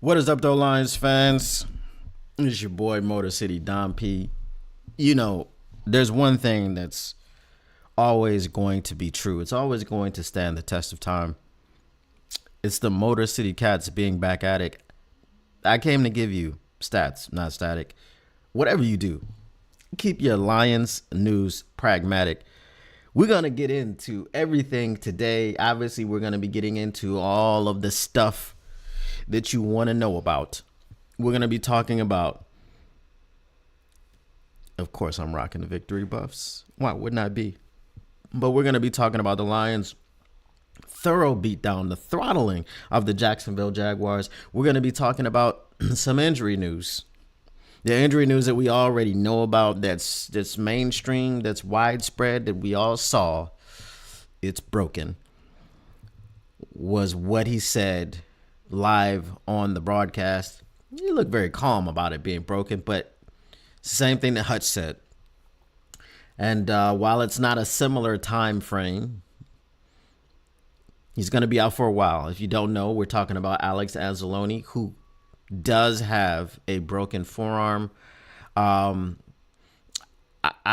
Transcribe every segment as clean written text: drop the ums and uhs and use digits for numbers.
What is up, though, Lions fans? It's your boy, Motor City Don P. You know, there's one thing that's always going to be true. It's always going to stand the test of time. It's the Motor City Cats being back at it. I came to give you stats, not static. Whatever you do, keep your Lions news pragmatic. We're going to get into everything today. Obviously, we're going to be getting into all of the stuff that you want to know about. We're going to be talking about, of course, I'm rocking the victory buffs. Why wouldn't I be? But we're going to be talking about the Lions' thorough beatdown, the throttling of the Jacksonville Jaguars. We're going to be talking about some injury news. The injury news that we already know about, that's mainstream, that's widespread, that we all saw. It's broken, was what he said live on the broadcast. He looked very calm about it being broken, but it's the same thing that Hutch said. And while it's not a similar time frame, he's going to be out for a while. If you don't know, we're talking about Alex Anzalone, who does have a broken forearm. I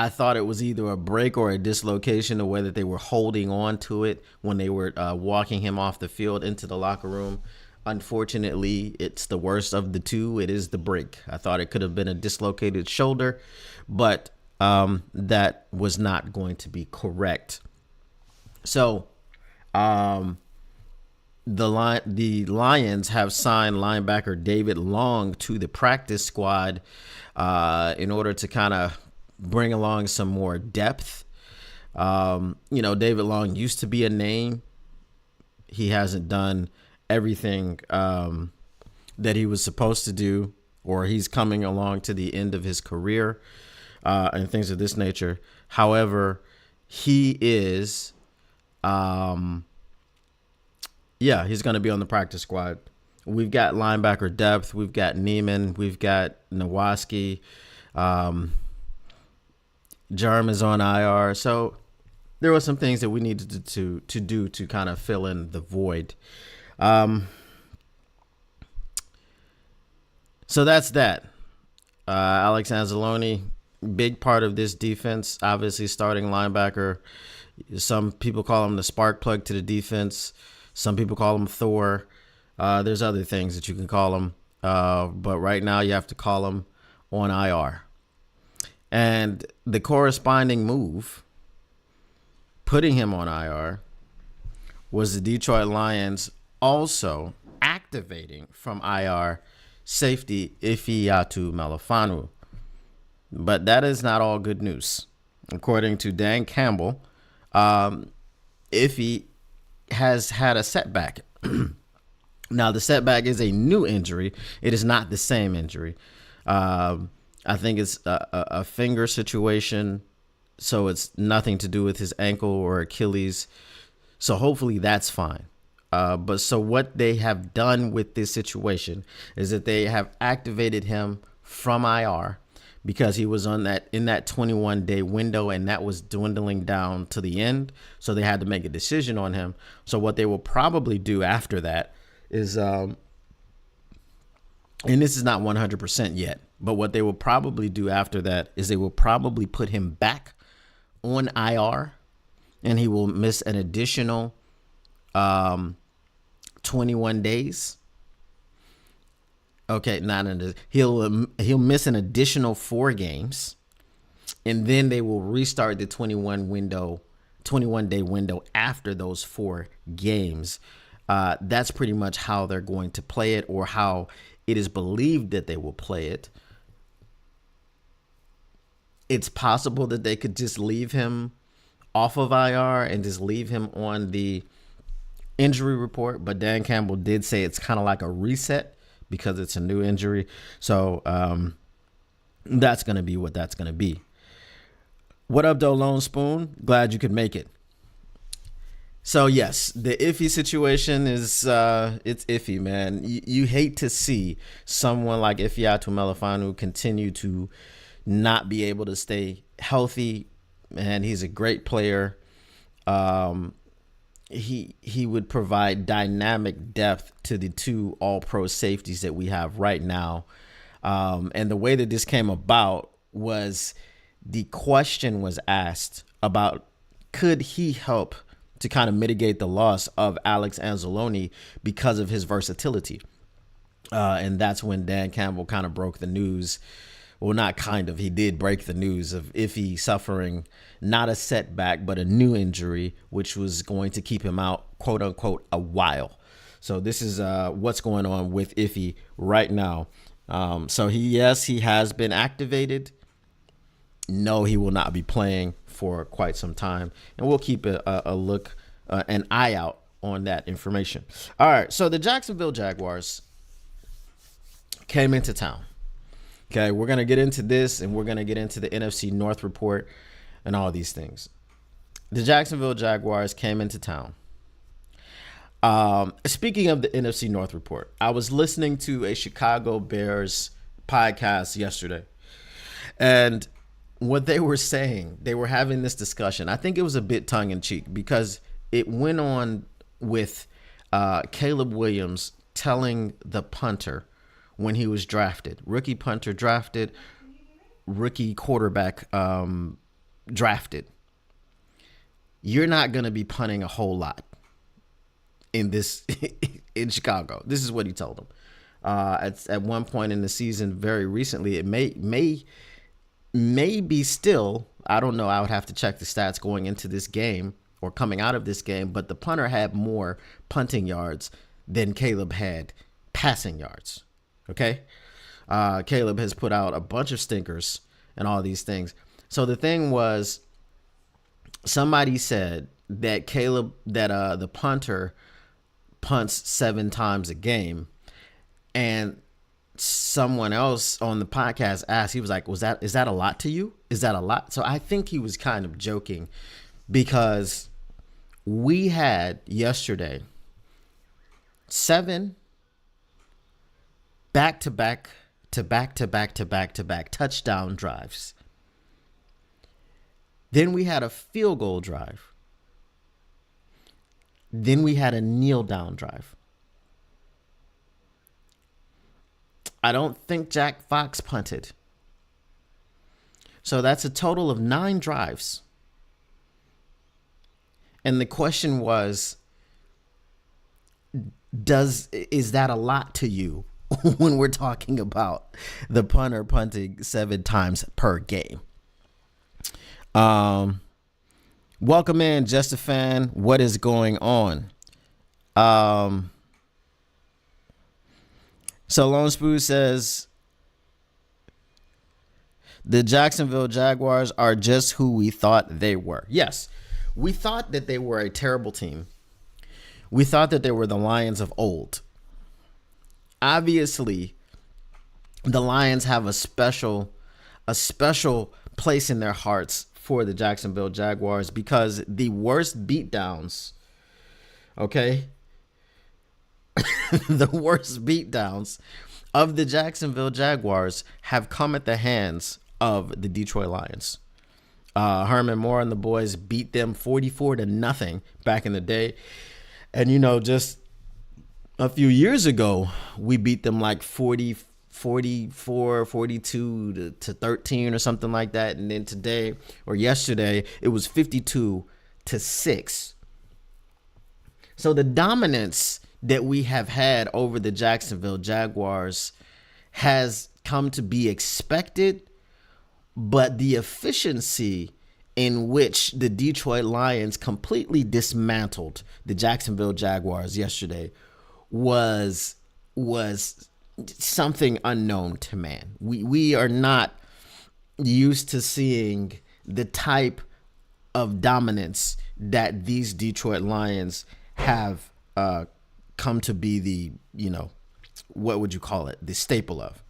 thought it was either a break or a dislocation, the way that they were holding on to it when they were walking him off the field into the locker room. Unfortunately, it's the worst of the two. It is the break. I thought it could have been a dislocated shoulder, but that was not going to be correct. So the Lions have signed linebacker David Long to the practice squad in order to kind of bring along some more depth. David Long used to be a name. He hasn't done everything that he was supposed to do, or he's coming along to the end of his career and things of this nature. However, he is, he's going to be on the practice squad. We've got linebacker depth. We've got Neiman. We've got Nowaski. Jerm is on IR. So there were some things that we needed to do to kind of fill in the void. So that's that. Alex Anzalone, big part of this defense, obviously starting linebacker. Some people call him the spark plug to the defense. Some people call him Thor. There's other things that you can call him. But right now you have to call him on IR. And the corresponding move, putting him on IR, was the Detroit Lions also activating from IR safety Ifeatu Melifonwu. But that is not all good news. According to Dan Campbell, Ife has had a setback. Now, the setback is a new injury. It is not the same injury. I think it's a finger situation, so it's nothing to do with his ankle or Achilles. So hopefully that's fine. But so what they have done with this situation is that they have activated him from IR because he was in that 21-day window, and that was dwindling down to the end. So they had to make a decision on him. So what they will probably do after that is, and this is not 100% yet, but what they will probably do after that is they will probably put him back on IR, and he will miss an additional 21 days. Okay, he'll miss an additional 4 games, and then they will restart the 21-day window after those 4 games. That's pretty much how they're going to play it, or how it is believed that they will play it. It's possible that they could just leave him off of IR and just leave him on the injury report, but Dan Campbell did say it's kind of like a reset because it's a new injury. So that's going to be what that's going to be. What up, though, Lone Spoon? Glad you could make it. So yes, the iffy situation is it's iffy, man. You hate to see someone like Ifeatu Melifonwu continue to not be able to stay healthy, and he's a great player. he would provide dynamic depth to the two all-pro safeties that we have right now. And the way that this came about was the question was asked about could he help to kind of mitigate the loss of Alex Anzalone because of his versatility. And that's when Dan Campbell kind of broke the news. Well, not kind of. He did break the news of Iffy suffering not a setback, but a new injury, which was going to keep him out, quote unquote, a while. So this is what's going on with Iffy right now. So he has been activated. No, he will not be playing for quite some time. And we'll keep a look, an eye out on that information. All right. So the Jacksonville Jaguars came into town. Okay, we're going to get into this, and we're going to get into the NFC North report and all these things. The Jacksonville Jaguars came into town. Speaking of the NFC North report, I was listening to a Chicago Bears podcast yesterday, and what they were saying, they were having this discussion. I think it was a bit tongue-in-cheek because it went on with Caleb Williams telling the punter when he was drafted, rookie punter drafted, rookie quarterback drafted, you're not going to be punting a whole lot in this in Chicago. This is what he told him. At one point in the season, very recently, it may be still, I don't know, I would have to check the stats going into this game or coming out of this game, but the punter had more punting yards than Caleb had passing yards. Okay. Caleb has put out a bunch of stinkers and all these things. So the thing was, somebody said that the punter punts 7 times a game, and someone else on the podcast asked, he was like, is that a lot to you? Is that a lot? So I think he was kind of joking, because we had yesterday 7 back-to-back touchdown drives. Then we had a field goal drive. Then we had a kneel down drive. I don't think Jack Fox punted. So that's a total of 9 drives. And the question was, is that a lot to you when we're talking about the punter punting 7 times per game? Welcome in, Just a Fan. What is going on? So Lone Spoo says the Jacksonville Jaguars are just who we thought they were. Yes, we thought that they were a terrible team. We thought that they were the Lions of old. Obviously, the Lions have a special place in their hearts for the Jacksonville Jaguars, because the worst beatdowns, okay, the worst beatdowns of the Jacksonville Jaguars have come at the hands of the Detroit Lions. Herman Moore and the boys beat them 44-0 back in the day. And, just a few years ago, we beat them like 44, 42 to 13 or something like that. And then today or yesterday, it was 52-6. So the dominance that we have had over the Jacksonville Jaguars has come to be expected, but the efficiency in which the Detroit Lions completely dismantled the Jacksonville Jaguars yesterday was something unknown to man. We are not used to seeing the type of dominance that these Detroit Lions have come to be the, what would you call it? The staple of.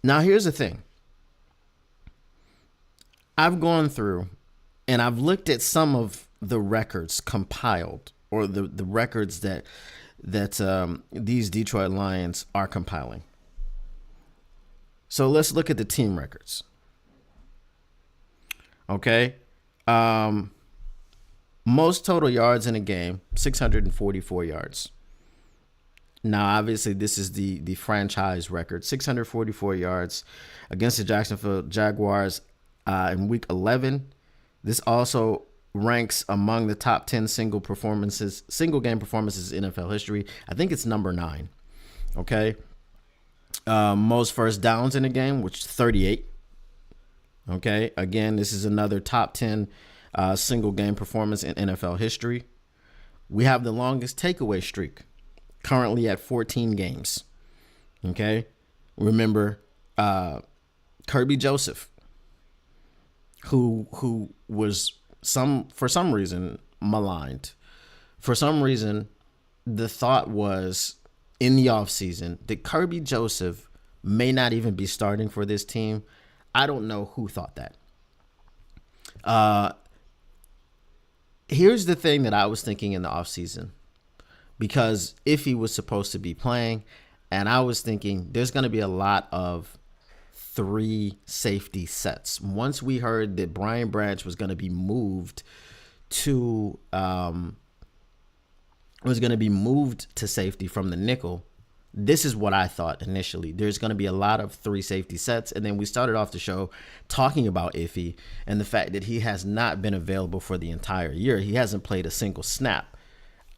Now, here's the thing. I've gone through and I've looked at some of the records compiled, or the records that these Detroit Lions are compiling. So let's look at the team records. Okay. Most total yards in a game, 644 yards. Now, obviously, this is the franchise record, 644 yards against the Jacksonville Jaguars in Week 11. This also ranks among the top 10 single game performances in NFL history. I think it's number 9. Okay. Most first downs in a game, which 38. Okay. Again, this is another top 10 single game performance in NFL history. We have the longest takeaway streak, currently at 14 games. Okay. Remember, Kirby Joseph, who was for some reason maligned. For some reason, the thought was in the offseason that Kirby Joseph may not even be starting for this team. I don't know who thought that. Here's the thing that I was thinking in the offseason, because Iffy was supposed to be playing, and I was thinking there's going to be a lot of 3 safety sets. Once we heard that Brian Branch was going to be moved to safety from the nickel, this is what I thought initially. There's going to be a lot of 3 safety sets. And then we started off the show talking about Iffy and the fact that he has not been available for the entire year. He hasn't played a single snap.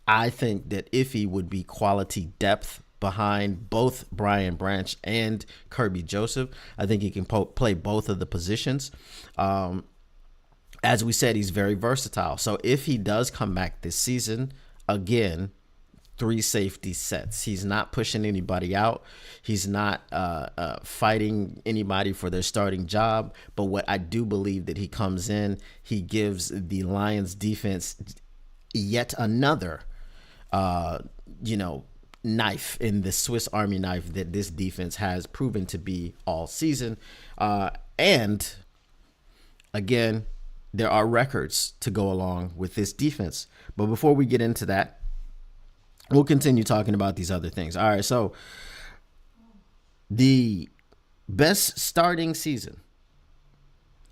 I think that Iffy would be quality depth behind both Brian Branch and Kirby Joseph. I think he can play both of the positions. As we said, he's very versatile. So if he does come back this season, again, 3 safety sets. He's not pushing anybody out. He's not fighting anybody for their starting job. But what I do believe that he comes in, he gives the Lions defense yet another, knife in the Swiss Army knife that this defense has proven to be all season. And again, there are records to go along with this defense. But before we get into that, we'll continue talking about these other things. All right, so the best starting season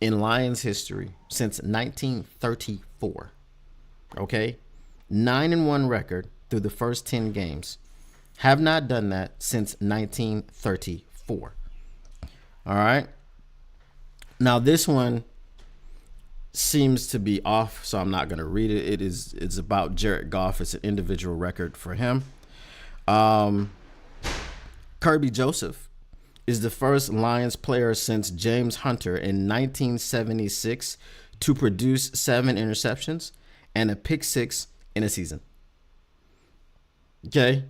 in Lions history since 1934. Okay? 9-1 record through the first 10 games. Have not done that since 1934. All right? Now, this one seems to be off, so I'm not going to read it. It's about Jared Goff. It's an individual record for him. Kirby Joseph is the first Lions player since James Hunter in 1976 to produce 7 interceptions and a pick 6 in a season. Okay?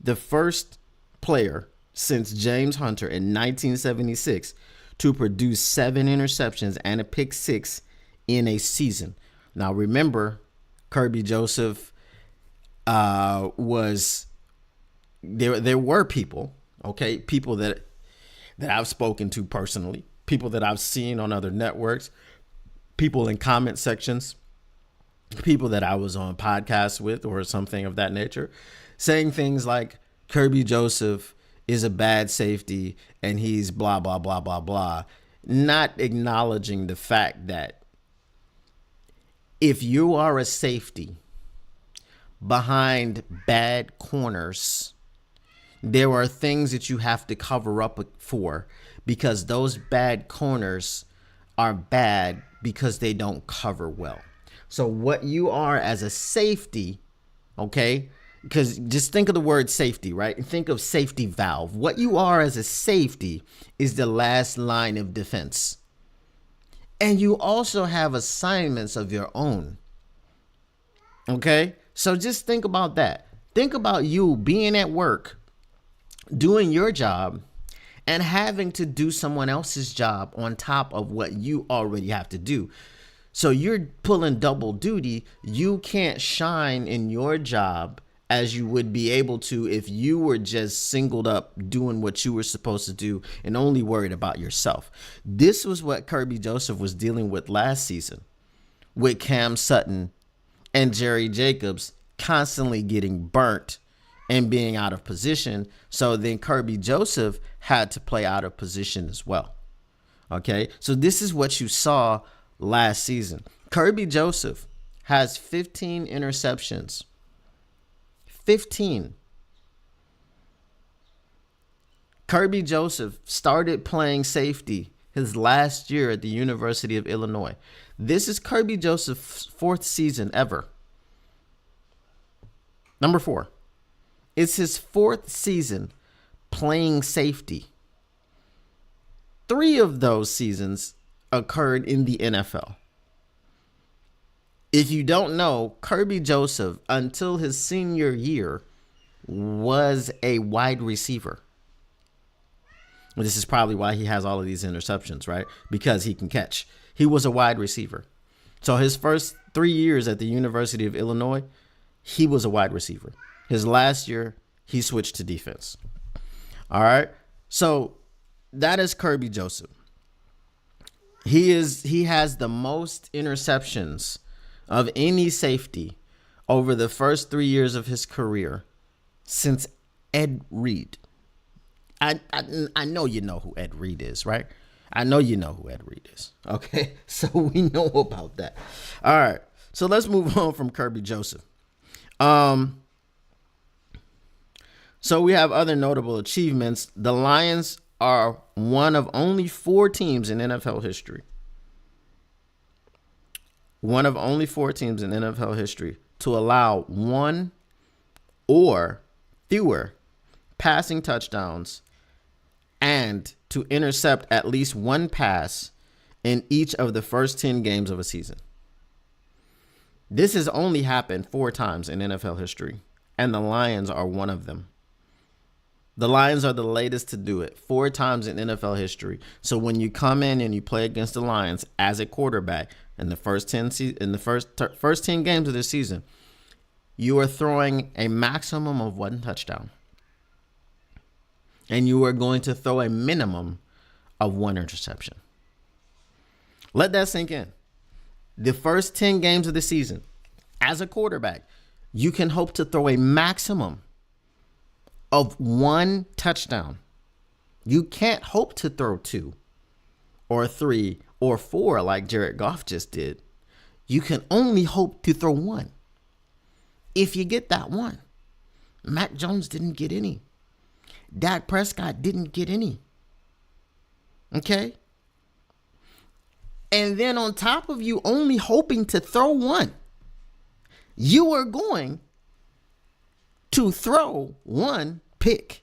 The first player since James Hunter in 1976 to produce 7 interceptions and a pick 6 in a season. Now, remember, Kirby Joseph was there. There were people, okay, people that I've spoken to personally, people that I've seen on other networks, people in comment sections, people that I was on podcasts with or something of that nature, saying things like Kirby Joseph is a bad safety and he's blah, blah, blah, blah, blah, not acknowledging the fact that if you are a safety behind bad corners, there are things that you have to cover up for, because those bad corners are bad because they don't cover well. So what you are as a safety, okay, because just think of the word safety, right? And think of safety valve. What you are as a safety is the last line of defense. And you also have assignments of your own. Okay? So just think about that. Think about you being at work, doing your job, and having to do someone else's job on top of what you already have to do. So you're pulling double duty. You can't shine in your job as you would be able to if you were just singled up doing what you were supposed to do and only worried about yourself. This was what Kirby Joseph was dealing with last season with Cam Sutton and Jerry Jacobs constantly getting burnt and being out of position. So then Kirby Joseph had to play out of position as well. Okay, so this is what you saw last season. Kirby Joseph has 15 interceptions. 15. Kirby Joseph started playing safety his last year at the University of Illinois. This is Kirby Joseph's 4th season ever. Number 4. It's his 4th season playing safety. 3 of those seasons occurred in the NFL. If you don't know, Kirby Joseph, until his senior year, was a wide receiver. This is probably why he has all of these interceptions, right? Because he can catch. He was a wide receiver. So his first 3 years at the University of Illinois, he was a wide receiver. His last year, he switched to defense. All right. So that is Kirby Joseph. He has the most interceptions of any safety over the first 3 years of his career since Ed Reed. I know you know who Ed Reed is, right? I know you know who Ed Reed is. Okay, so we know about that. All right, so let's move on from Kirby Joseph. So we have other notable achievements. The Lions are one of only 4 teams in NFL history. One of only 4 teams in NFL history to allow 1 or fewer passing touchdowns and to intercept at least 1 pass in each of the first 10 games of a season. This has only happened 4 times in NFL history, and the Lions are one of them. The Lions are the latest to do it 4 times in NFL history. So when you come in and you play against the Lions as a quarterback in the first 10 games of the season, you are throwing a maximum of 1 touchdown. And you are going to throw a minimum of 1 interception. Let that sink in. The first 10 games of the season, as a quarterback, you can hope to throw a maximum of 1 touchdown. You can't hope to throw 2 or 3 or 4 like Jared Goff just did. You can only hope to throw 1. If you get that 1, Mac Jones didn't get any. Dak Prescott didn't get any. Okay? And then on top of you only hoping to throw 1, you are going to throw 1 pick.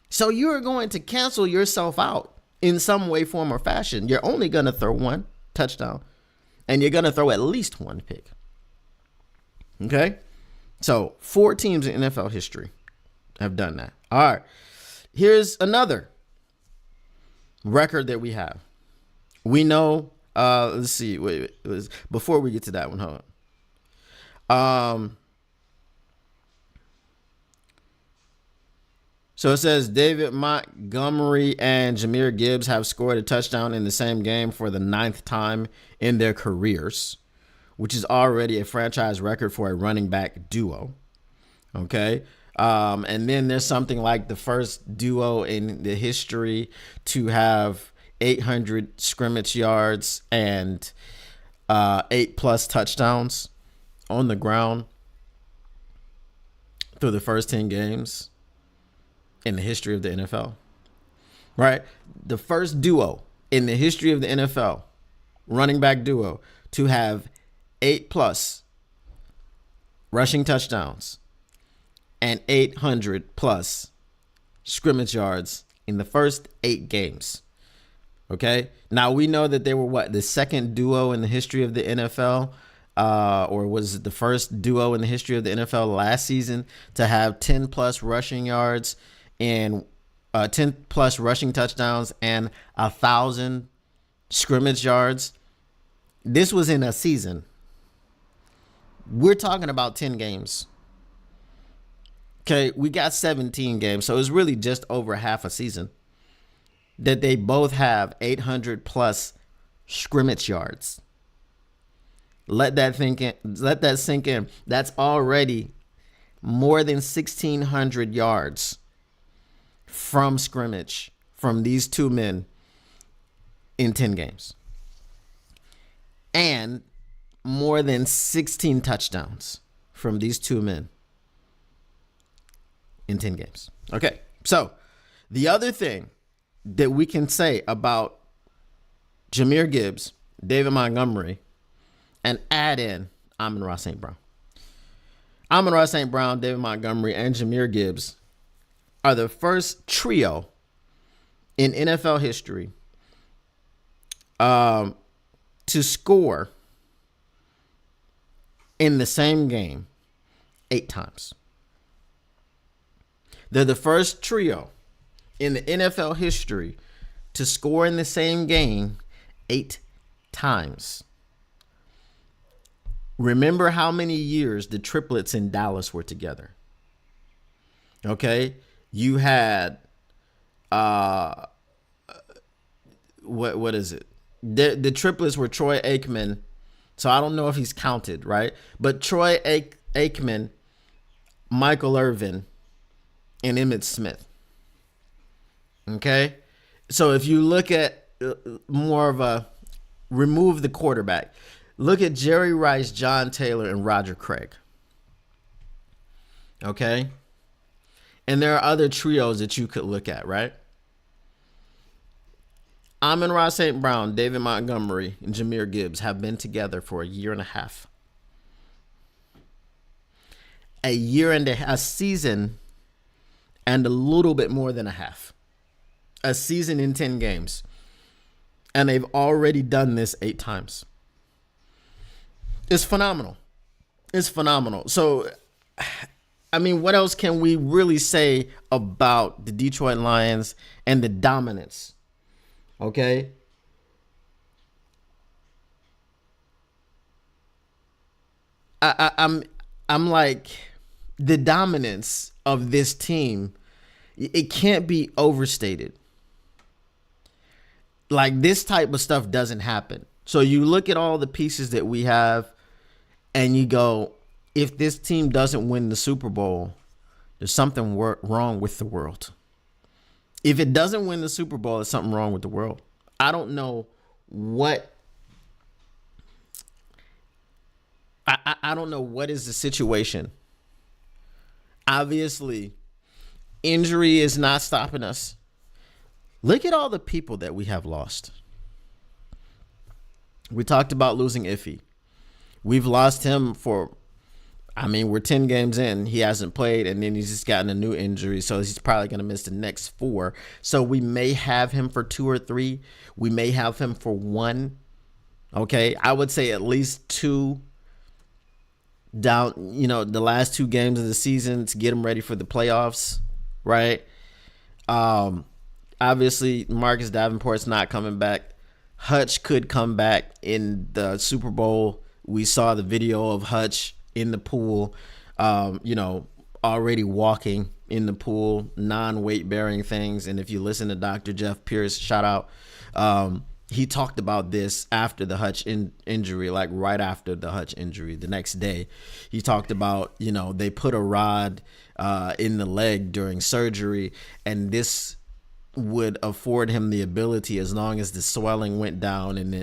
So you are going to cancel yourself out in some way, form, or fashion. You're only going to throw 1 touchdown, and you're going to throw at least 1 pick. Okay? So 4 teams in NFL history have done that. All right. Here's another record that we have. We know, let's see. Wait, before we get to that one, hold on. So it says David Montgomery and Jahmyr Gibbs have scored a touchdown in the same game for the 9th time in their careers, which is already a franchise record for a running back duo. Okay. And then there's something like the first duo in the history to have 800 scrimmage yards and 8+ touchdowns on the ground through the first 10 games in the history of the NFL. Right? The first duo in the history of the NFL, running back duo, to have 8+ rushing touchdowns and 800+ scrimmage yards in the first 8 games. Okay. Now we know that they were the second duo in the history of the NFL, or was it the first duo in the history of the NFL last season to have 10+ rushing yards and 10+ rushing touchdowns and 1,000 scrimmage yards. This was in a season. We're talking about 10 games. Okay, we got 17 games, so it's really just over half a season that they both have 800+ scrimmage yards. Let that sink in. That's already more than 1,600 yards from scrimmage from these two men in 10 games. And more than 16 touchdowns from these two men in 10 games. Okay, so the other thing that we can say about Jahmyr Gibbs, David Montgomery, and add in Amon-Ra St. Brown. Amon-Ra St. Brown, David Montgomery, and Jahmyr Gibbs are the first trio in NFL history to score in the same game 8 times. They're the first trio in the NFL history to score in the same game 8 times. Remember how many years the triplets in Dallas were together. Okay? You had what is it? The triplets were Troy Aikman. So I don't know if he's counted, right? But Troy Aikman, Michael Irvin, and Emmitt Smith. Okay? So if you look at more of a remove the quarterback, look at Jerry Rice, John Taylor, and Roger Craig. Okay? And there are other trios that you could look at, right? Amon-Ra St. Brown, David Montgomery, and Jahmyr Gibbs have been together for a year and a half. A season and a little bit more than a half. A season in 10 games. And they've already done this 8 times. It's phenomenal. It's phenomenal. So, I mean, what else can we really say about the Detroit Lions and the dominance? Okay? I'm like, the dominance of this team, it can't be overstated. Like, this type of stuff doesn't happen. So you look at all the pieces that we have and you go, if this team doesn't win the Super Bowl, there's something wrong with the world. If it doesn't win the Super Bowl, there's something wrong with the world. I don't know what I don't know what is the situation. Obviously, injury is not stopping us. Look at all the people that we have lost. We talked about losing Iffy. We've lost him we're 10 games in. He hasn't played, and then he's just gotten a new injury, so he's probably going to miss the next 4. So we may have him for 2 or 3. We may have him for 1. Okay? I would say at least 2 down, the last 2 games of the season to get him ready for the playoffs, right? Obviously, Marcus Davenport's not coming back. Hutch could come back in the Super Bowl. We saw the video of Hutch in the pool, already walking in the pool, non-weight bearing things. And if you listen to Dr. Jeff Pierce, shout out, he talked about this after the Hutch injury, like right after the Hutch injury, the next day. He talked about, they put a rod in the leg during surgery, and this would afford him the ability, as long as the swelling went down and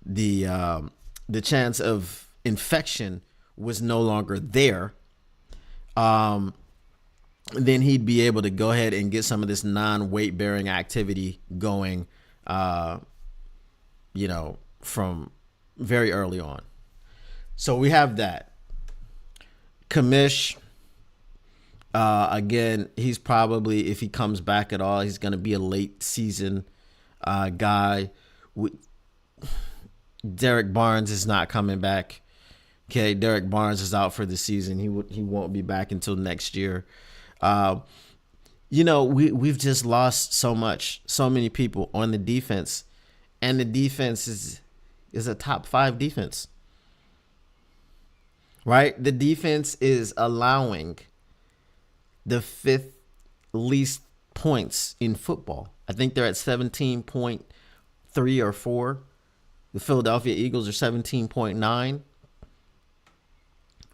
the chance of infection was no longer there, then he'd be able to go ahead and get some of this non-weight bearing activity going, from very early on. So we have that. Kamish, again, he's probably, if he comes back at all, he's going to be a late season guy. Derek Barnes is not coming back. Okay, Derek Barnes is out for the season. He won't be back until next year. We've just lost so many people on the defense, and the defense is a top 5 defense. Right? The defense is allowing the 5th least points in football. I think they're at 17.3 or 4. The Philadelphia Eagles are 17.9.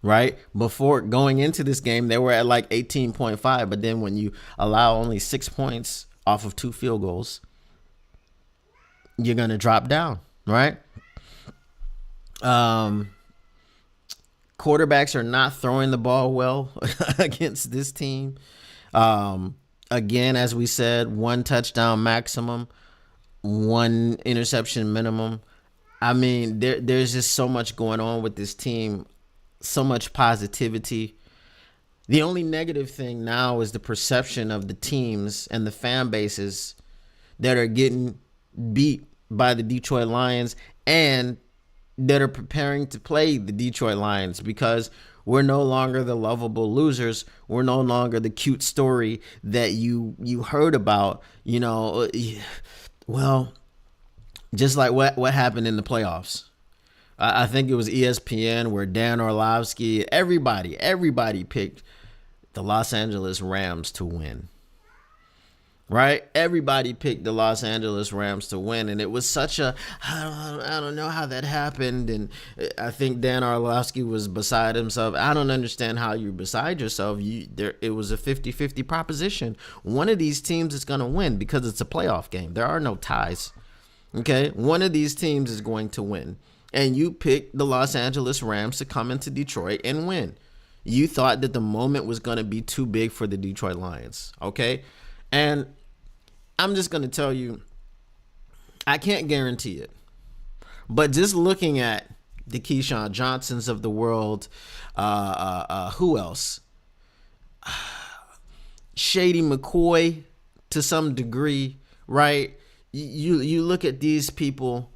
Right? Before going into this game, they were at like 18.5. But then when you allow only 6 points off of 2 field goals, you're going to drop down. Right? Um, Quarterbacks are not throwing the ball well against this team. Again, as we said, one touchdown maximum, one interception minimum. I mean, there's just so much going on with this team, so much positivity. The only negative thing now is the perception of the teams and the fan bases that are getting beat by the Detroit Lions and that are preparing to play the Detroit Lions, because we're no longer the lovable losers. We're no longer the cute story that you heard about, well, just like what happened in the playoffs. I think it was ESPN where Dan Orlovsky, everybody picked the Los Angeles Rams to win. Right? Everybody picked the Los Angeles Rams to win, and it was such a I don't know how that happened, and I think Dan Orlovsky was beside himself. I don't understand how you're beside yourself. It was a 50-50 proposition. One of these teams is going to win because it's a playoff game. There are no ties. Okay? One of these teams is going to win, and you picked the Los Angeles Rams to come into Detroit and win. You thought that the moment was going to be too big for the Detroit Lions. Okay? And I'm just going to tell you, I can't guarantee it. But just looking at the Keyshawn Johnsons of the world, who else? Shady McCoy to some degree, right? You look at these people,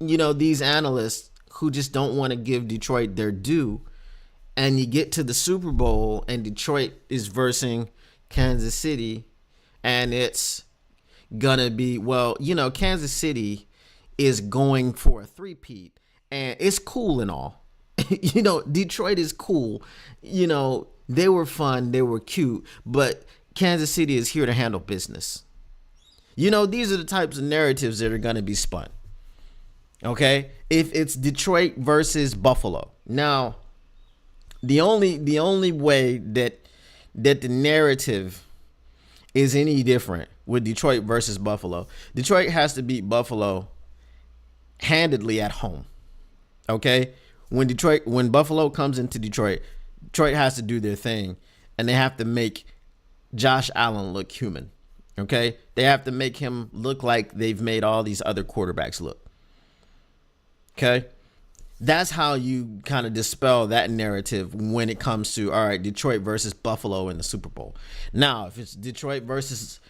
these analysts who just don't want to give Detroit their due. And you get to the Super Bowl and Detroit is versing Kansas City, and it's gonna be, Kansas City is going for a three-peat, and it's cool and all. Detroit is cool. They were fun, they were cute, but Kansas City is here to handle business. These are the types of narratives that are gonna be spun. Okay? If it's Detroit versus Buffalo. Now, the only way that the narrative is any different with Detroit versus Buffalo, Detroit has to beat Buffalo handedly at home. Okay? When Buffalo comes into Detroit has to do their thing, and they have to make Josh Allen look human. Okay? They have to make him look like they've made all these other quarterbacks look. Okay? That's how you kind of dispel that narrative when it comes to, all right, Detroit versus Buffalo in the Super Bowl. Now, if it's Detroit versus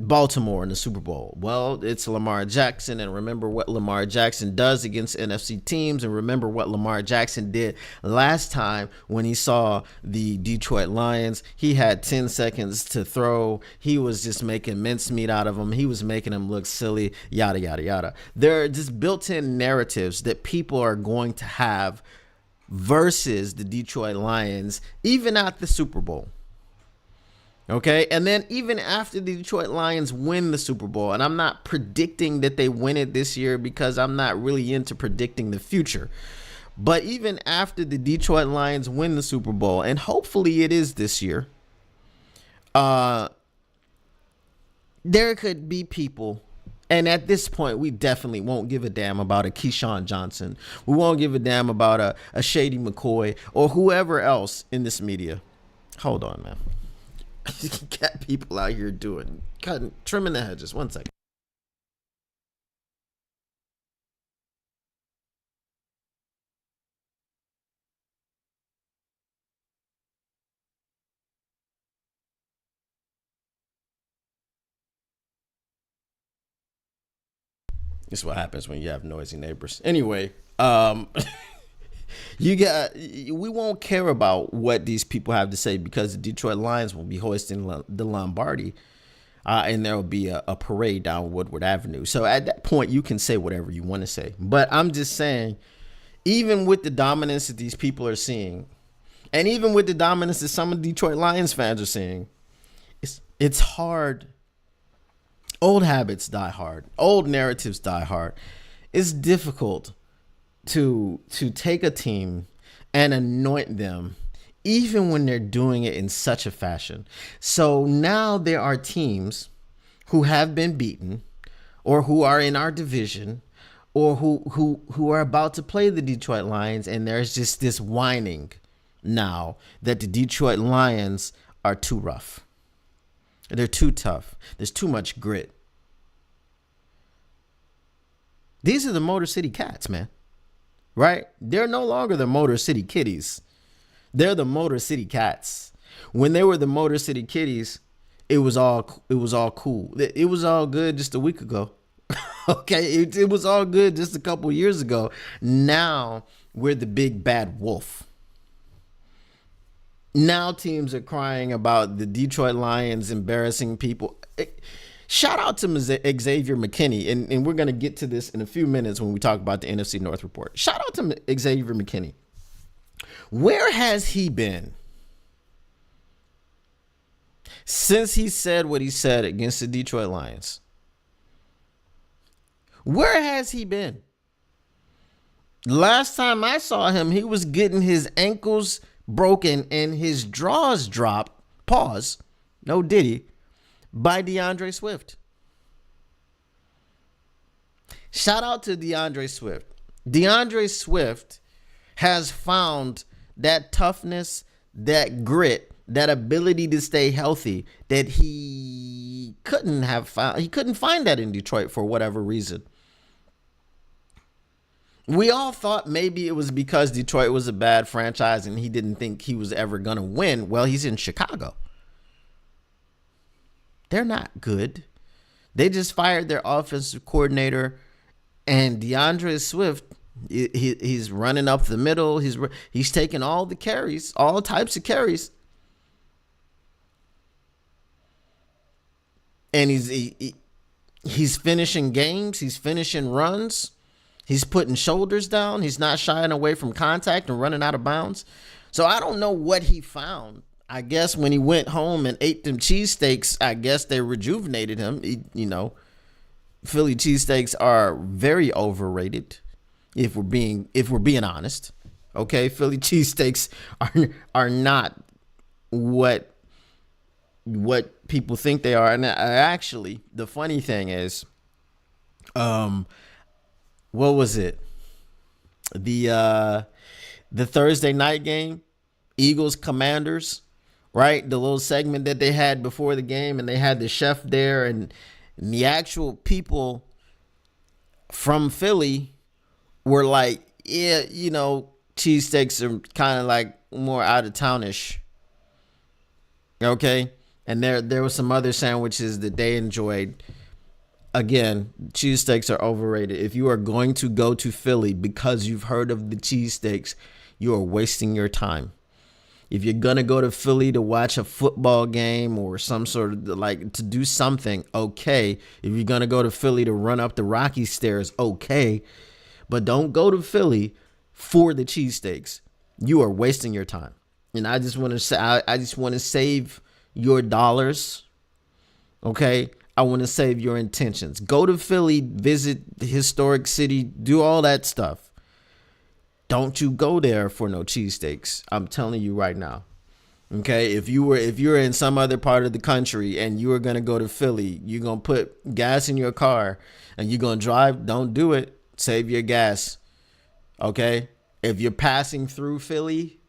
Baltimore in the Super Bowl, well, it's Lamar Jackson, and remember what Lamar Jackson does against NFC teams, and remember what Lamar Jackson did last time when he saw the Detroit Lions. He had 10 seconds to throw. He was just making mincemeat out of them. He was making them look silly, yada, yada, yada. There are just built-in narratives that people are going to have versus the Detroit Lions, even at the Super Bowl. Okay, and then even after the Detroit Lions win the Super Bowl, and I'm not predicting that they win it this year because I'm not really into predicting the future, but even after the Detroit Lions win the Super Bowl, and hopefully it is this year, there could be people, and at this point, we definitely won't give a damn about a Keyshawn Johnson. We won't give a damn about a Shady McCoy or whoever else in this media. Hold on, man. Got people out here trimming the hedges. 1 second. This is what happens when you have noisy neighbors. Anyway, we won't care about what these people have to say because the Detroit Lions will be hoisting the Lombardi, and there will be a parade down Woodward Avenue. So at that point, you can say whatever you want to say. But I'm just saying, even with the dominance that these people are seeing, and even with the dominance that some of the Detroit Lions fans are seeing, it's hard. Old habits die hard. Old narratives die hard. It's difficult to take a team and anoint them even when they're doing it in such a fashion. So now there are teams who have been beaten or who are in our division or who are about to play the Detroit Lions, and there's just this whining now that the Detroit Lions are too rough. They're too tough. There's too much grit. These are the Motor City Cats, man. Right? They're no longer the Motor City Kitties. They're the Motor City Cats. When they were the Motor City Kitties, it was all cool. It was all good just a week ago. Okay, it was all good just a couple years ago. Now we're the big bad wolf. Now teams are crying about the Detroit Lions embarrassing people. Shout out to Xavier McKinney, and we're going to get to this in a few minutes when we talk about the NFC North report. Shout out to Xavier McKinney. Where has he been since he said what he said against the Detroit Lions? Where has he been? Last time I saw him, he was getting his ankles broken and his drawers dropped, pause, no diddy, by DeAndre Swift. Shout out to DeAndre Swift. DeAndre Swift has found that toughness, that grit, that ability to stay healthy that he couldn't have found. He couldn't find that in Detroit for whatever reason. We all thought maybe it was because Detroit was a bad franchise and he didn't think he was ever going to win. Well, he's in Chicago. They're not good. They just fired their offensive coordinator, and DeAndre Swift, he's running up the middle. He's taking all the carries, all types of carries. And he's finishing games. He's finishing runs. He's putting shoulders down. He's not shying away from contact and running out of bounds. So I don't know what he found. I guess when he went home and ate them cheesesteaks, I guess they rejuvenated him. Philly cheesesteaks are very overrated, if we're being honest. Okay, Philly cheesesteaks are not what people think they are. And actually, the funny thing is, what was it? The Thursday night game, Eagles Commanders, right? The little segment that they had before the game, and they had the chef there, and the actual people from Philly were like, yeah, cheesesteaks are kind of like more out of townish. Okay. And there were some other sandwiches that they enjoyed. Again, cheesesteaks are overrated. If you are going to go to Philly because you've heard of the cheesesteaks, you are wasting your time. If you're going to go to Philly to watch a football game or some sort of to do something, okay. If you're going to go to Philly to run up the Rocky stairs, okay. But don't go to Philly for the cheesesteaks. You are wasting your time. And I just want to say, I just want to save your dollars. Okay. I want to save your intentions. Go to Philly, visit the historic city, do all that stuff. Don't you go there for no cheesesteaks. I'm telling you right now. Okay, if you're in some other part of the country and you are gonna go to Philly, you're gonna put gas in your car and you're gonna drive. Don't do it. Save your gas. Okay, if you're passing through Philly,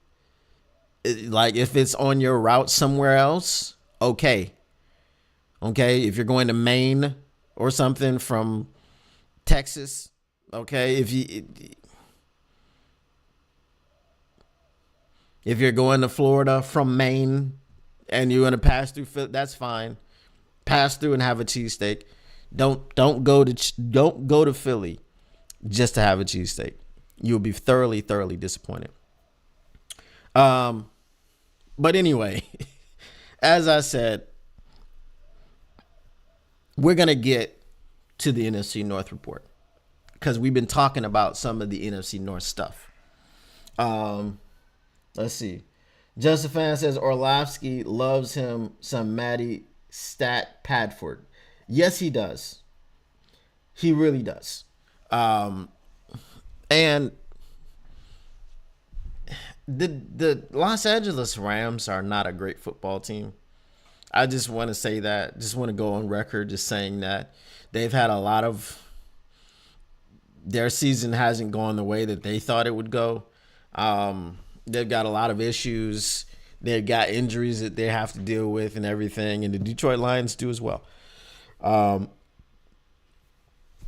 if it's on your route somewhere else, okay. Okay, if you're going to Maine or something from Texas, okay, if you're going to Florida from Maine and you're going to pass through, that's fine. Pass through and have a cheesesteak. Don't go to Philly just to have a cheesesteak. You'll be thoroughly disappointed. But anyway, as I said, we're going to get to the NFC North report because we've been talking about some of the NFC North stuff. Let's see. Justin Fan says Orlovsky loves him some Matty Stat Padford. Yes, he does. He really does. And the Los Angeles Rams are not a great football team. I just want to say that. Just want to go on record just saying that they've had a lot of their season hasn't gone the way that they thought it would go. They've got a lot of issues. They've got injuries that they have to deal with and everything, and the Detroit Lions do as well. But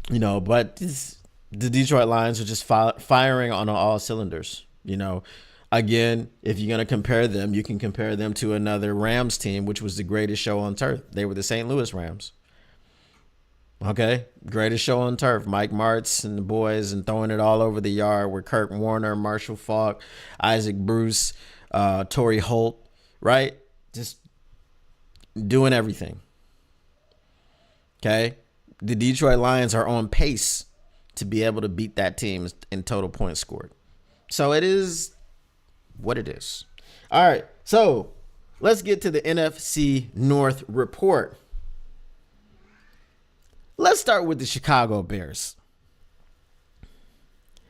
the Detroit Lions are just firing on all cylinders. Again, if you're going to compare them, you can compare them to another Rams team, which was the greatest show on turf. They were the St. Louis Rams. Okay, greatest show on turf. Mike Martz and the boys and throwing it all over the yard with Kurt Warner, Marshall Faulk, Isaac Bruce, Torrey Holt, right? Just doing everything. Okay, the Detroit Lions are on pace to be able to beat that team in total points scored. So it is what it is. All right, so let's get to the NFC North report. Let's start with the Chicago Bears.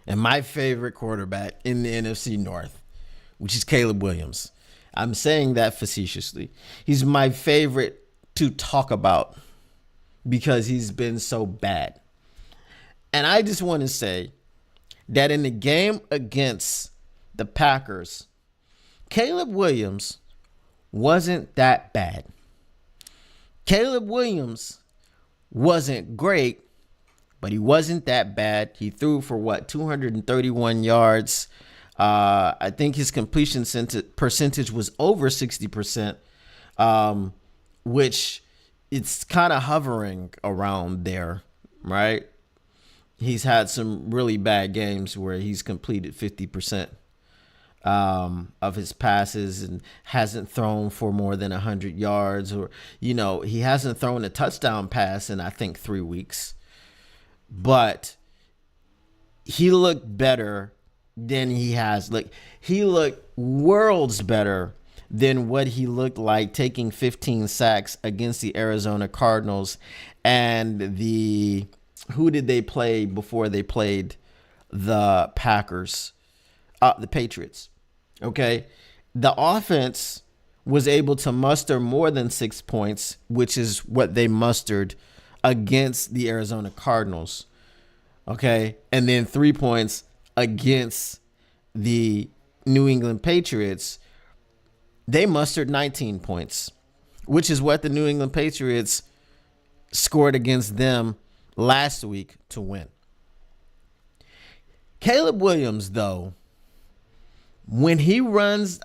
And my favorite quarterback in the NFC North, which is Caleb Williams. I'm saying that facetiously. He's my favorite to talk about because he's been so bad. And I just want to say that in the game against the Packers, Caleb Williams wasn't that bad. Caleb Williams wasn't great, but he wasn't that bad. He threw for 231 yards. I think his completion percentage was over 60%, which it's kind of hovering around there, right? He's had some really bad games where he's completed 50% of his passes and hasn't thrown for more than 100 yards, or he hasn't thrown a touchdown pass in I think 3 weeks. But he looked better than he has. He looked worlds better than what he looked like taking 15 sacks against the Arizona Cardinals and who did they play before they played the Packers? The Patriots. Okay. The offense was able to muster more than 6 points, which is what they mustered against the Arizona Cardinals. Okay. And then 3 points against the New England Patriots. They mustered 19 points, which is what the New England Patriots scored against them last week to win. Caleb Williams, though, when he runs,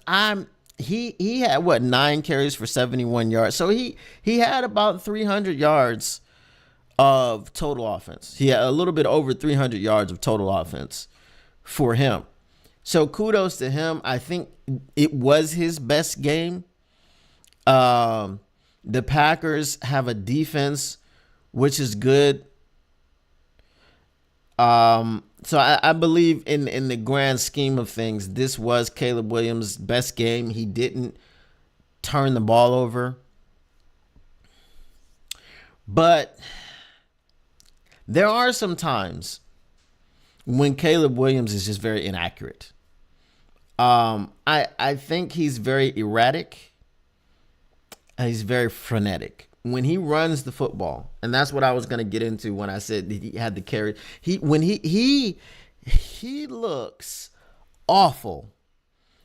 he had 9 carries for 71 yards. So he had about 300 yards of total offense. He had a little bit over 300 yards of total offense for him. So kudos to him. I think it was his best game. The Packers have a defense which is good. So I believe in the grand scheme of things, this was Caleb Williams' best game. He didn't turn the ball over. But there are some times when Caleb Williams is just very inaccurate. I think he's very erratic. He's very frenetic when he runs the football, and that's what I was going to get into when I said that he had the carry. He looks awful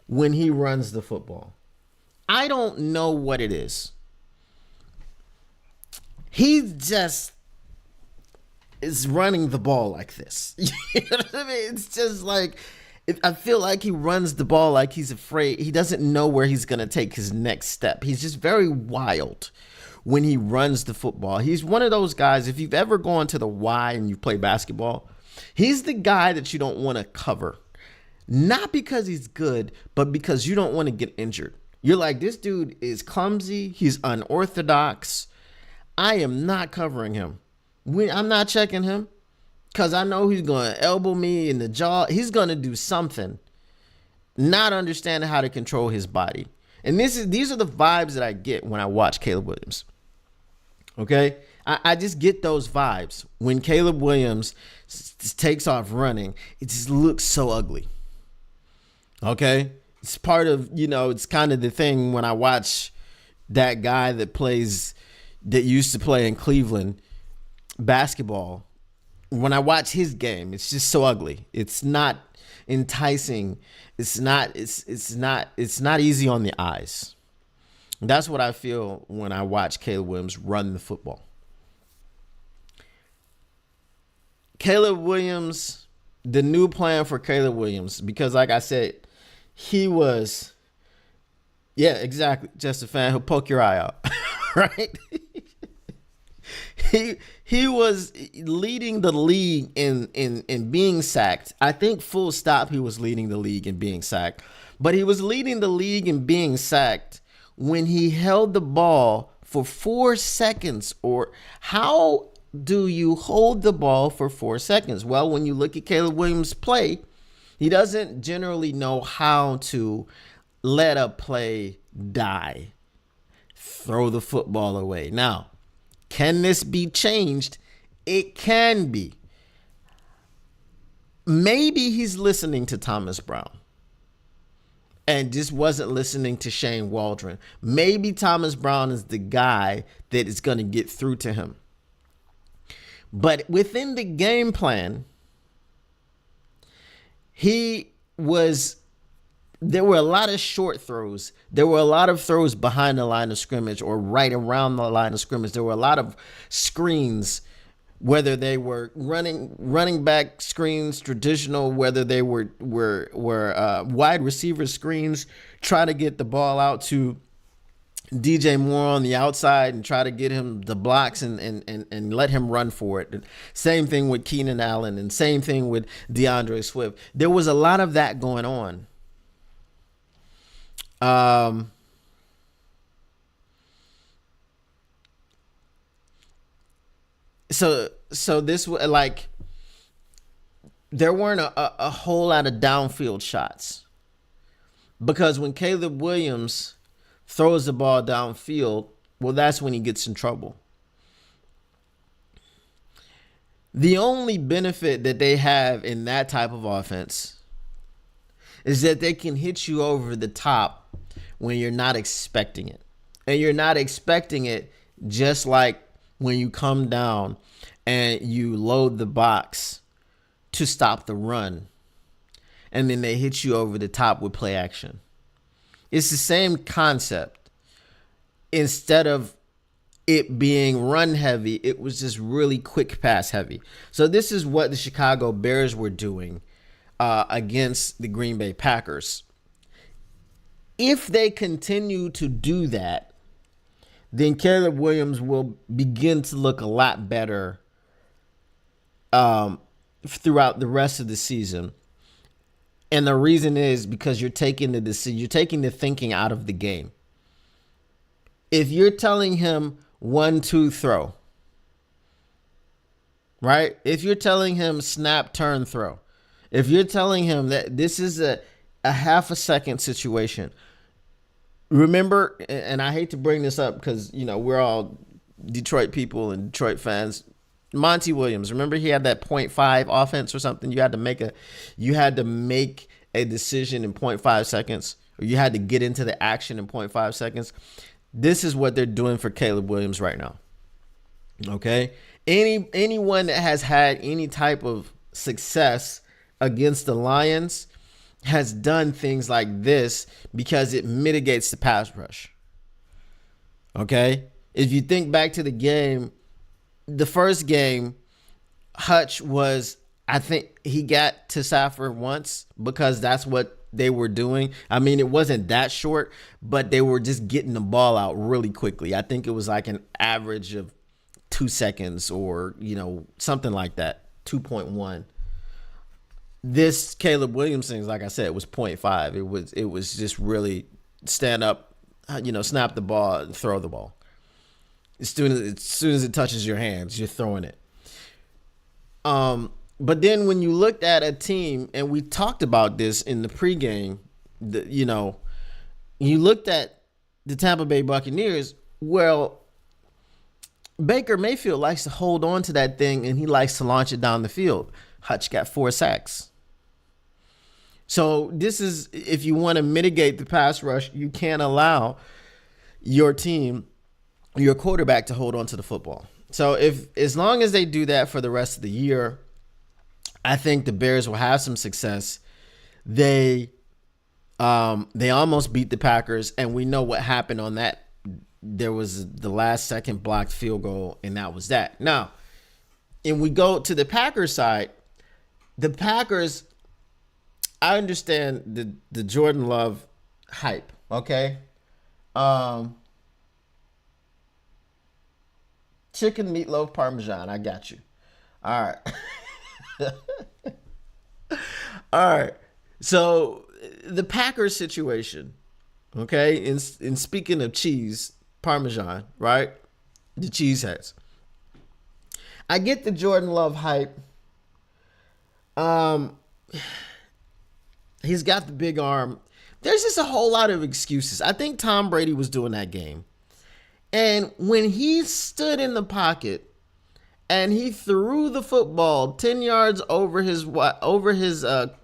when he runs the football. I don't know what it is. He just is running the ball like this. You know what I mean? It's just like, I feel like he runs the ball like he's afraid. He doesn't know where he's going to take his next step. He's just very wild when he runs the football. He's one of those guys, if you've ever gone to the Y and you play basketball, he's the guy that you don't want to cover. Not because he's good, but because you don't want to get injured. You're like, this dude is clumsy. He's unorthodox. I am not covering him. I'm not checking him because I know he's going to elbow me in the jaw. He's going to do something, not understanding how to control his body. And these are the vibes that I get when I watch Caleb Williams. Okay? I just get those vibes. When Caleb Williams takes off running, it just looks so ugly. Okay? It's part of, it's kind of the thing when I watch that guy that used to play in Cleveland basketball, when I watch his game, it's just so ugly. It's not enticing. It's not easy on the eyes. That's what I feel when I watch Caleb Williams run the football. Caleb Williams, the new plan for Caleb Williams, because like I said, he was, yeah, exactly, just a fan who'll poke your eye out, right? He was leading the league in being sacked. I think full stop, he was leading the league in being sacked. But he was leading the league in being sacked when he held the ball for 4 seconds. Or how do you hold the ball for 4 seconds? Well, when you look at Caleb Williams' play, he doesn't generally know how to let a play die, throw the football away. Now, can this be changed? It can be. Maybe he's listening to Thomas Brown and just wasn't listening to Shane Waldron. Maybe Thomas Brown is the guy that is going to get through to him. But within the game plan, there were a lot of short throws. There were a lot of throws behind the line of scrimmage or right around the line of scrimmage. There were a lot of screens, whether they were running back screens, traditional, whether they were wide receiver screens, try to get the ball out to DJ Moore on the outside and try to get him the blocks and let him run for it. Same thing with Keenan Allen and same thing with DeAndre Swift. There was a lot of that going on. So this was like, there weren't a whole lot of downfield shots, because when Caleb Williams throws the ball downfield, well, that's when he gets in trouble. The only benefit that they have in that type of offense is that they can hit you over the top when you're not expecting it. And you're not expecting it, just like when you come down and you load the box to stop the run, and then they hit you over the top with play action. It's the same concept. Instead of it being run heavy, it was just really quick pass heavy. So this is what the Chicago Bears were doing against the Green Bay Packers. If they continue to do that, then Caleb Williams will begin to look a lot better throughout the rest of the season. And the reason is because you're taking the thinking out of the game. If you're telling him 1-2 throw, right? If you're telling him snap, turn, throw, if you're telling him that this is a half a second situation, remember, and I hate to bring this up because, we're all Detroit people and Detroit fans. Monty Williams, remember he had that 0.5 offense or something? You had to make a decision in 0.5 seconds, or you had to get into the action in 0.5 seconds. This is what they're doing for Caleb Williams right now. Okay? Anyone that has had any type of success against the Lions has done things like this because it mitigates the pass rush. Okay? If you think back to the game, the first game, Hutch was, I think he got to Safford once because that's what they were doing. I mean, it wasn't that short, but they were just getting the ball out really quickly. I think it was like an average of 2 seconds or, something like that, 2.1. This Caleb Williams thing, like I said, was 0.5. It was just really stand up, snap the ball and throw the ball. As soon as it touches your hands, you're throwing it. But then when you looked at a team, and we talked about this in the pregame, you looked at the Tampa Bay Buccaneers. Well, Baker Mayfield likes to hold on to that thing, and he likes to launch it down the field. Hutch got 4 sacks. So this is, if you want to mitigate the pass rush, you can't allow your team, your quarterback, to hold on to the football. So as long as they do that for the rest of the year, I think the Bears will have some success. They almost beat the Packers, and we know what happened on that. There was the last second blocked field goal, and that was that. Now, and we go to the Packers side. The Packers, I understand the Jordan Love hype, okay? Chicken meatloaf parmesan, I got you. All right. All right. So the Packers situation, okay? In speaking of cheese, parmesan, right? The cheese heads. I get the Jordan Love hype. He's got the big arm. There's just a whole lot of excuses. I think Tom Brady was doing that game. And when he stood in the pocket and he threw the football 10 yards over his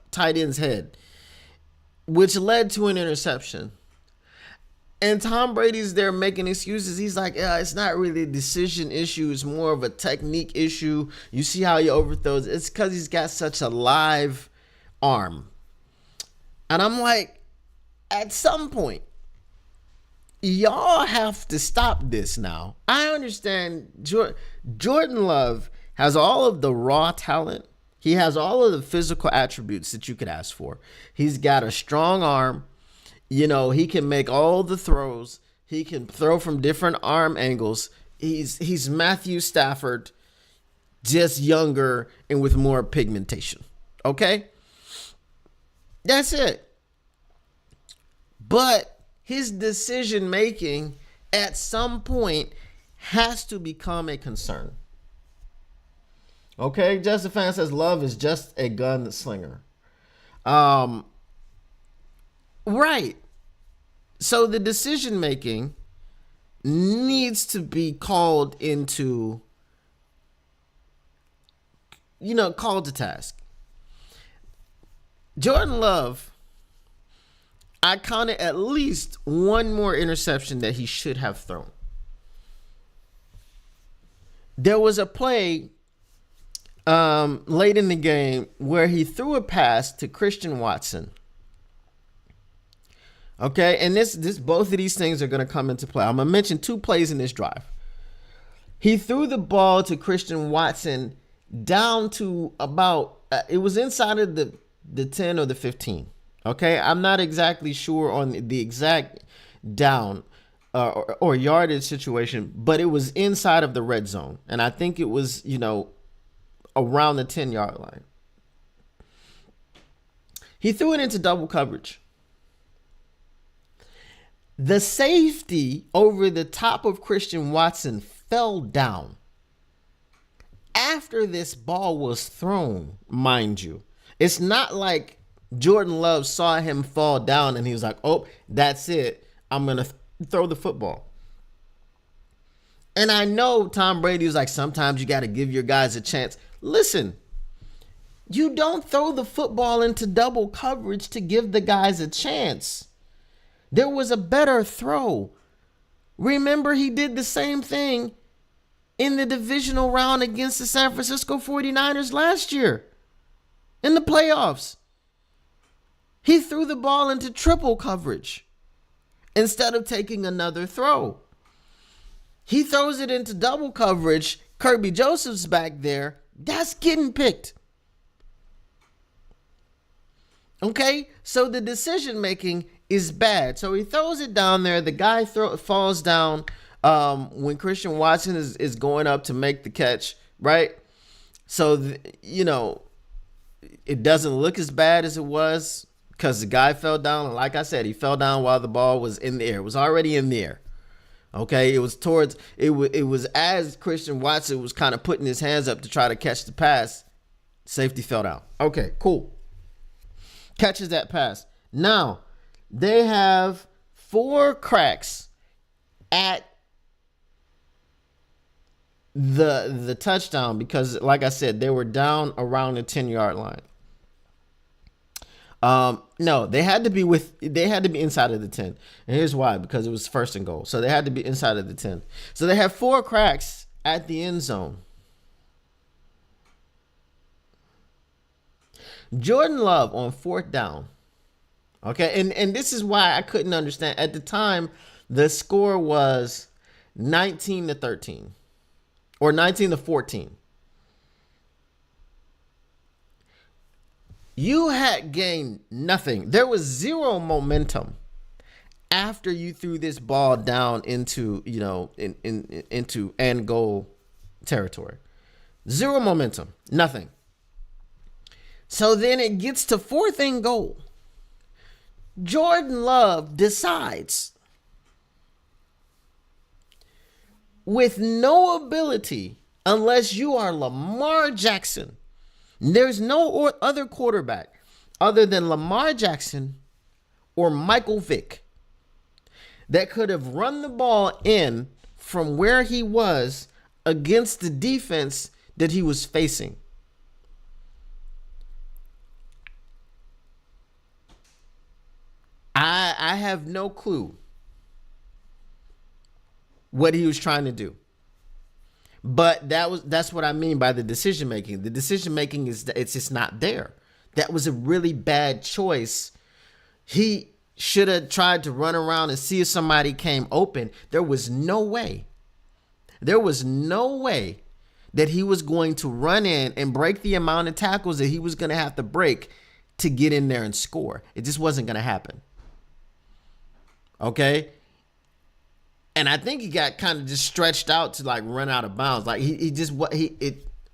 tight end's head, which led to an interception. And Tom Brady's there making excuses. He's like, yeah, it's not really a decision issue. It's more of a technique issue. You see how he overthrows. It's because he's got such a live arm. And I'm like, at some point, y'all have to stop this now. I understand Jordan Love has all of the raw talent. He has all of the physical attributes that you could ask for. He's got a strong arm. You know, he can make all the throws. He can throw from different arm angles. He's Matthew Stafford, just younger and with more pigmentation. Okay? That's it. But his decision making at some point has to become a concern. Okay, Justin Fan says Love is just a gunslinger. Right. So the decision making needs to be called into, called to task. Jordan Love, I counted at least one more interception that he should have thrown. There was a play late in the game where he threw a pass to Christian Watson. Okay, and this both of these things are going to come into play. I'm going to mention two plays in this drive. He threw the ball to Christian Watson down to about, it was inside of the 10 or the 15. Okay, I'm not exactly sure on the exact down or yardage situation, but it was inside of the red zone. And I think it was, around the 10-yard line. He threw it into double coverage. The safety over the top of Christian Watson fell down after this ball was thrown, mind you. It's not like Jordan Love saw him fall down and he was like, oh, that's it. I'm going to throw the football. And I know Tom Brady was like, sometimes you got to give your guys a chance. Listen, you don't throw the football into double coverage to give the guys a chance. There was a better throw. Remember, he did the same thing in the divisional round against the San Francisco 49ers last year in the playoffs. He threw the ball into triple coverage instead of taking another throw. He throws it into double coverage. Kirby Joseph's back there. That's getting picked. Okay, so the decision making is bad. So he throws it down there. The guy falls down when Christian Watson is going up to make the catch, right? So, it doesn't look as bad as it was because the guy fell down. And like I said, he fell down while the ball was in the air. It was already in the air. Okay, it was as Christian Watson was kind of putting his hands up to try to catch the pass. Safety fell down. Okay, cool. Catches that pass. Now, they have 4 cracks at the touchdown because, like I said, they were down around the 10-yard line. No, they had to be inside of the 10. And here's why, because it was first and goal. So they had to be inside of the 10. So they have 4 cracks at the end zone. Jordan Love on fourth down. Okay, and this is why I couldn't understand. At the time, the score was 19-13 or 19-14. You had gained nothing. There was zero momentum after you threw this ball down into, into end goal territory. Zero momentum, nothing. So then it gets to fourth and goal. Jordan Love decides, with no ability, unless you are Lamar Jackson, there's no other quarterback other than Lamar Jackson or Michael Vick that could have run the ball in from where he was against the defense that he was facing. I have no clue what he was trying to do. But that's what I mean by the decision making. The decision making it's just not there. That was a really bad choice. He should have tried to run around and see if somebody came open. There was no way. There was no way that he was going to run in and break the amount of tackles that he was going to have to break to get in there and score. It just wasn't going to happen. Okay? And I think he got kind of just stretched out to like run out of bounds. Like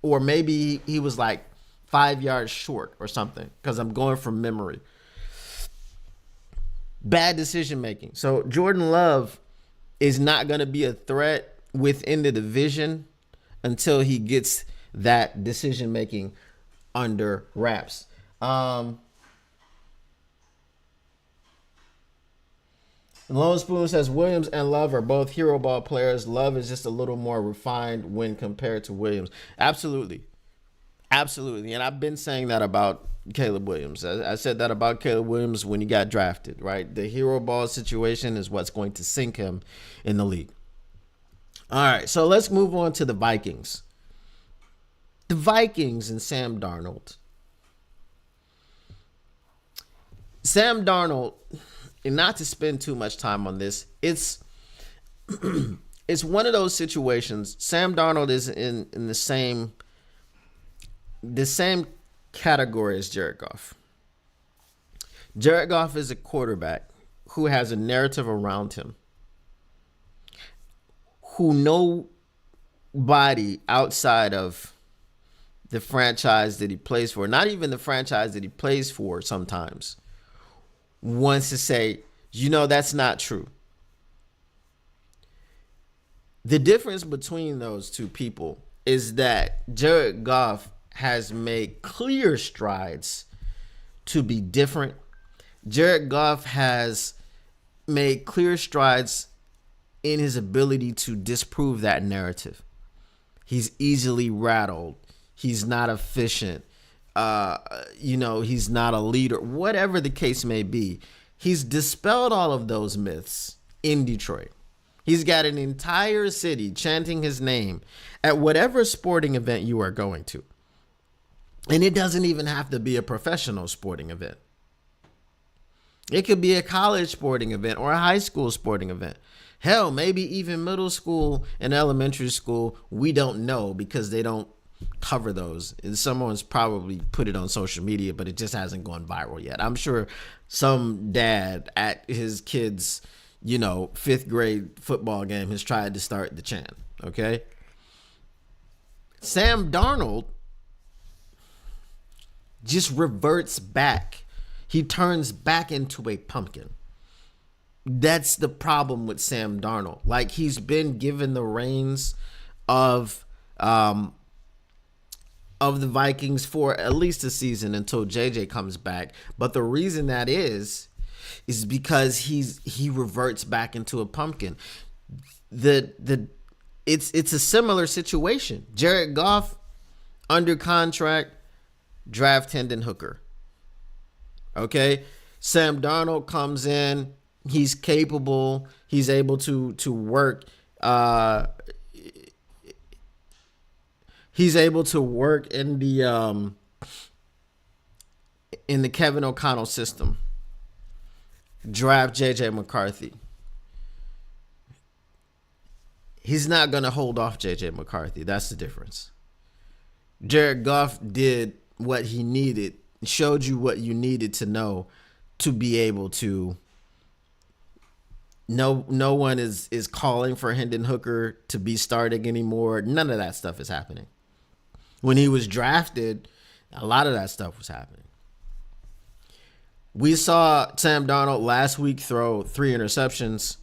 or maybe he was like 5 yards short or something, because I'm going from memory. Bad decision making. So Jordan Love is not going to be a threat within the division until he gets that decision making under wraps. Lone Spoon says Williams and Love are both hero ball players. Love is just a little more refined when compared to Williams. Absolutely. Absolutely. And I've been saying that about Caleb Williams. I said that about Caleb Williams when he got drafted, right? The hero ball situation is what's going to sink him in the league. All right, so let's move on to the Vikings. The Vikings and Sam Darnold. Sam Darnold, and not to spend too much time on this, it's one of those situations. Sam Darnold is in the same category as Jared Goff. Jared Goff is a quarterback who has a narrative around him, who nobody outside of the franchise that he plays for, not even the franchise that he plays for sometimes, wants to say, that's not true. The difference between those two people is that Jared Goff has made clear strides to be different. Jared Goff has made clear strides in his ability to disprove that narrative. He's easily rattled. He's not efficient. He's not a leader, whatever the case may be. He's dispelled all of those myths in Detroit. He's got an entire city chanting his name at whatever sporting event you are going to. And it doesn't even have to be a professional sporting event. It could be a college sporting event or a high school sporting event. Hell, maybe even middle school and elementary school. We don't know because they don't cover those. And someone's probably put it on social media, but it just hasn't gone viral yet. I'm sure some dad at his kid's, 5th grade football game has tried to start the chant. Okay. Sam Darnold just reverts back. He turns back into a pumpkin. That's the problem with Sam Darnold. Like, he's been given the reins of the Vikings for at least a season until JJ comes back. But the reason that is because he reverts back into a pumpkin. It's a similar situation. Jared Goff under contract, draft Hendon Hooker. Okay, Sam Darnold comes in. He's capable. He's able to work He's able to work in the Kevin O'Connell system. Draft J.J. McCarthy. He's not going to hold off J.J. McCarthy. That's the difference. Jared Goff did what he needed, showed you what you needed to know to be able to. No one is calling for Hendon Hooker to be starting anymore. None of that stuff is happening. When he was drafted, a lot of that stuff was happening. We saw Sam Darnold last week throw 3 interceptions.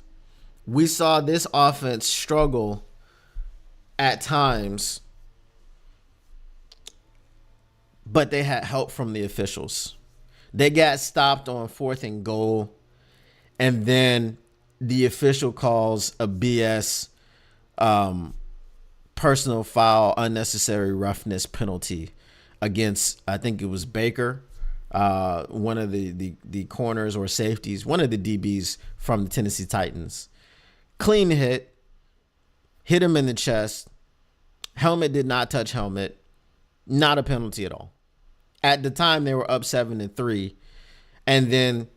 We saw this offense struggle at times, but they had help from the officials. They got stopped on 4th and goal, and then the official calls a BS personal foul, unnecessary roughness penalty against, I think it was Baker, one of the corners or safeties, one of the DBs from the Tennessee Titans. Clean hit him in the chest. Helmet did not touch helmet. Not a penalty at all. At the time, they were up 7-3. And then,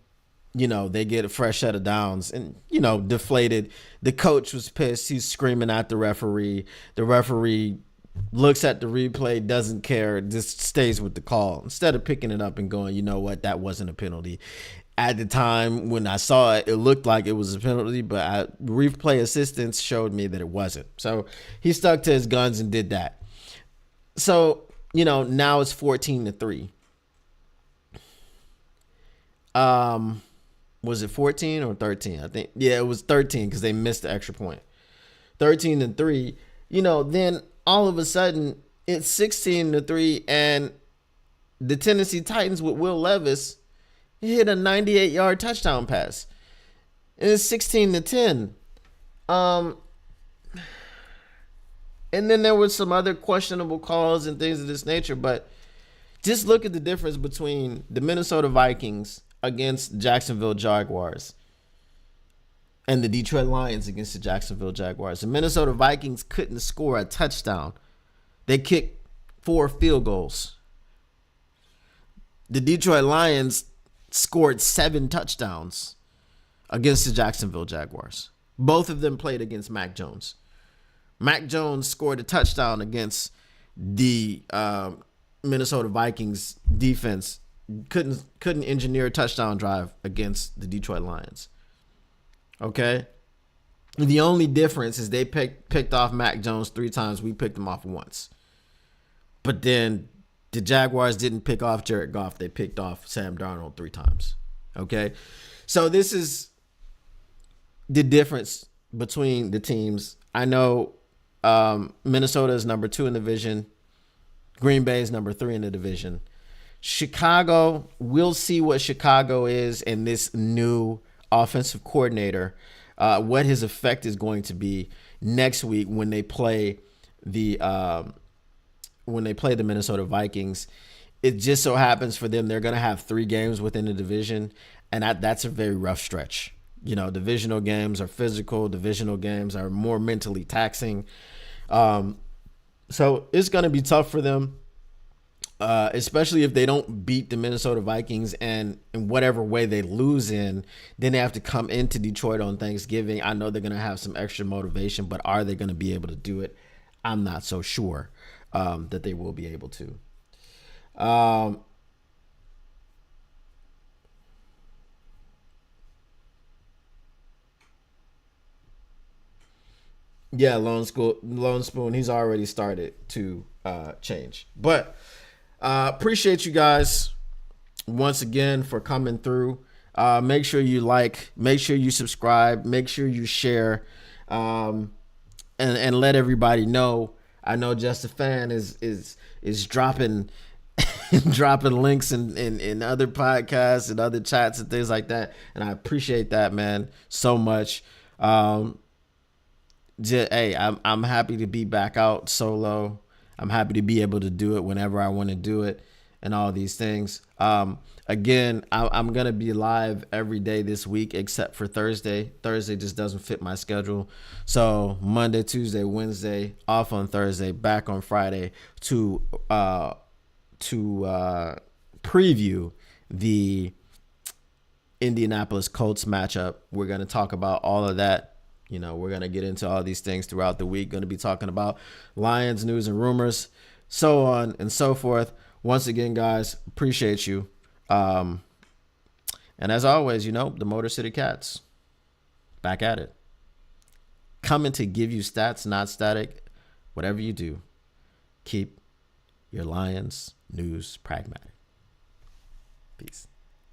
they get a fresh set of downs and, deflated. The coach was pissed. He's screaming at the referee. The referee looks at the replay, doesn't care, just stays with the call. Instead of picking it up and going, you know what, that wasn't a penalty. At the time when I saw it, it looked like it was a penalty, but replay assistance showed me that it wasn't. So he stuck to his guns and did that. So, now it's 14-3. Was it 14 or 13? I think, yeah, it was 13 because they missed the extra point. 13-3. Then all of a sudden it's 16-3, and the Tennessee Titans with Will Levis hit a 98-yard touchdown pass. And it's 16-10. And then there was some other questionable calls and things of this nature, but just look at the difference between the Minnesota Vikings against Jacksonville Jaguars and the Detroit Lions against the Jacksonville Jaguars. The Minnesota Vikings couldn't score a touchdown. They kicked 4 field goals. The Detroit Lions scored 7 touchdowns against the Jacksonville Jaguars. Both of them played against Mac Jones. Mac Jones scored a touchdown against the Minnesota Vikings defense. Couldn't engineer a touchdown drive against the Detroit Lions. Okay? The only difference is they picked off Mac Jones 3 times. We picked him off once. But then the Jaguars didn't pick off Jared Goff. They picked off Sam Darnold 3 times. Okay? So this is the difference between the teams. I know Minnesota is number 2 in the division. Green Bay is number 3 in the division. Chicago, we'll see what Chicago is and this new offensive coordinator, what his effect is going to be next week when they play the Minnesota Vikings. It just so happens for them they're going to have 3 games within the division, and that's a very rough stretch. Divisional games are physical. Divisional games are more mentally taxing. So it's going to be tough for them, especially if they don't beat the Minnesota Vikings, and in whatever way they lose in, then they have to come into Detroit on Thanksgiving. I know they're going to have some extra motivation, but are they going to be able to do it? I'm not so sure that they will be able to. Yeah, Lone Spoon, he's already started to change. But appreciate you guys once again for coming through. Make sure you like, make sure you subscribe, make sure you share, and let everybody know. I know Just a Fan is dropping dropping links in other podcasts and other chats and things like that, and I appreciate that, man, so much. Hey, I'm happy to be back out solo. I'm happy to be able to do it whenever I want to do it and all these things. Again, I'm going to be live every day this week except for Thursday. Thursday just doesn't fit my schedule. So Monday, Tuesday, Wednesday, off on Thursday, back on Friday to preview the Indianapolis Colts matchup. We're going to talk about all of that. You know, we're going to get into all these things throughout the week. Going to be talking about Lions news and rumors, so on and so forth. Once again, guys, appreciate you. And as always, you know, the Motor City Cats, back at it. Coming to give you stats, not static. Whatever you do, keep your Lions news pragmatic. Peace.